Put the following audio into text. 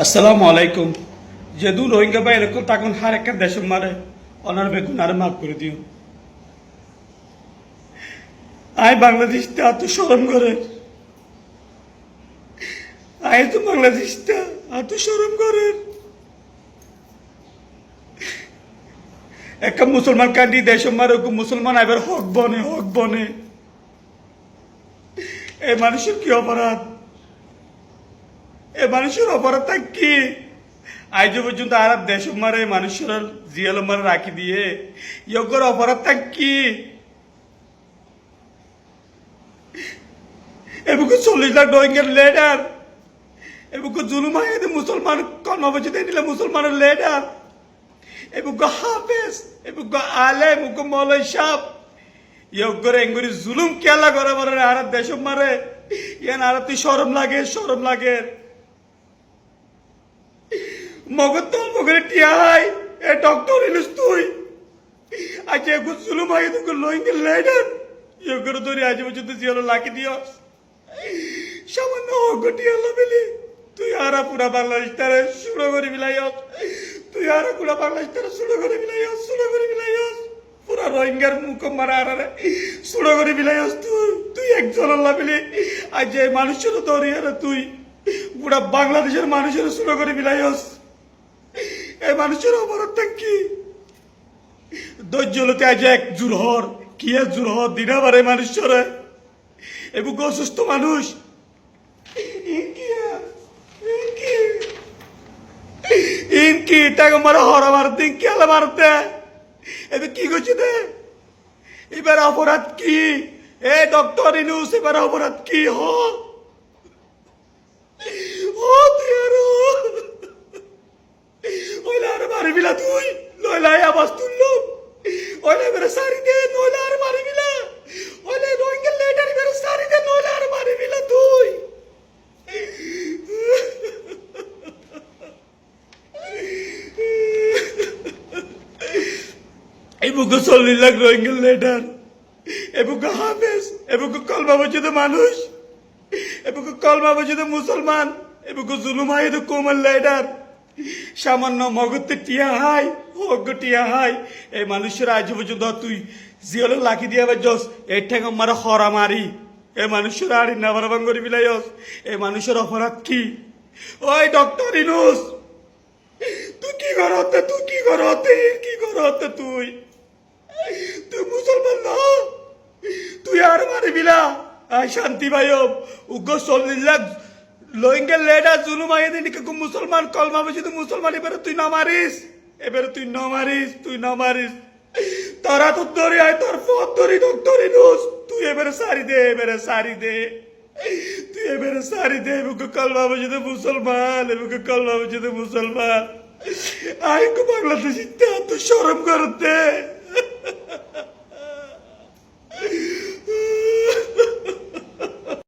আসসালামু আলাইকুম। যেদু রোহিঙ্গা বা এরকম তখন হার একটা দেশ মারে অনার বেগুন আর মাফ করে দিও। আয় বাংলাদেশটা এত শরম করে, আয় তো বাংলাদেশটা এত শরম করে। একটা মুসলমান কান্দি দেশ মারে মুসলমান এবার হক বনে এই মানুষের কি অপরাধ? এ মানুষের অপরাধটা কি? আজ পর্যন্ত আরব দেশ মারে মানুষের জিয়াল মারে রাখি দিয়ে ইয়গর অপরাধটা কি? এbuku 40 লাখ রোহিঙ্গার লিডার, এbuku জুলুম আইতে মুসলমান কর্মবচিতে নিলে মুসলমানের লিডার, এbuku হাফেজ, এbuku আলেম, এbuku মৌলভী সাহেব ইয়গর এঙ্গুরি জুলুম কেলা করে বলে আরব দেশ মারে ইয়ান আরব তুই শরম লাগে মগতল মগরে টিয়াই এ ডক্টর ইলুস তুই আজ এগু জুলুম আই তুই লোইঙ্গে লেডার ইয়গর ধরে আজ পর্যন্ত জিয়ালো লাকি দিয়স সামান্য হগটি আল্লাহ বলি তুই আরা পুরা বাংলাদেশ তারে শুরু করে বিলাইস, তুই আরা পুরা বাংলাদেশ তারে শুরু করে বিলাইস পুরা রোহিঙ্গার মুখ মারা আরে শুরু করে বিলাইস তুই একজন আল্লাহ বলি আজ এই মানুষের ধরে আরে তুই পুরা বাংলাদেশের মানুষের শুরু করে বিলাইস। এই মানুষের অপরাধটা কি? ধৈর্যলতে আজ এক জুরহর কি জুরহর দিনাবারে মানুষের এবং অসুস্থ মানুষ ইনকি টাকা মারা হরা মারতে কি আলা মারতে এবার কি করছে দে? এবার অপরাধ কি? এ ডক্টর ইনুস এবার অপরাধ কি? তুই আরো ওইলা আর মারি বিলা তুই লইলা আবাস তুললো ওইলা মেরে সারি দে নইলা আর মারি বিলা ওইলা রোহিঙ্গা লেটারি মেরে সারি দে নইলা আর মারি বিলা তুই এই বুকে 40 লাখ রোহিঙ্গা লেটার এbuku হাফেজ এbuku কলমা বচিত মানুষ এbuku কলমা বচিত মুসলমান এbuku জুলুম আই তো কোমল লেটার সামান্য মগতে টিয়া হাই হগ টিয়া হাই এই মানুষের আজ পর্যন্ত তুই জিয়াল লাখি দিয়া বাজস এই ঠেঙ্গ মারা হরা মারি এই মানুষের আড়ি নাবারবাং করি বিলাইস। এই মানুষের অপরাধ কি? ওই ডক্টর ইনুস তুই কি করতে তুই মুসলমান না তুই আর মারি বিলা আই শান্তি ভাইব উগ্র 40 লাখ লোহিঙ্গা লেডা জুলুম আইয়ে দিন কি মুসলমান কলমা বসে তো মুসলমান এবারে তুই না মারিস তোরা তো ধরে আয় তোর পথ ধরি ডক্টর ইনুস তুই এবারে সারি দে এবারে কলমা বসে তো মুসলমান আই কো বাংলাদেশ ইত্যাদি শরম করতে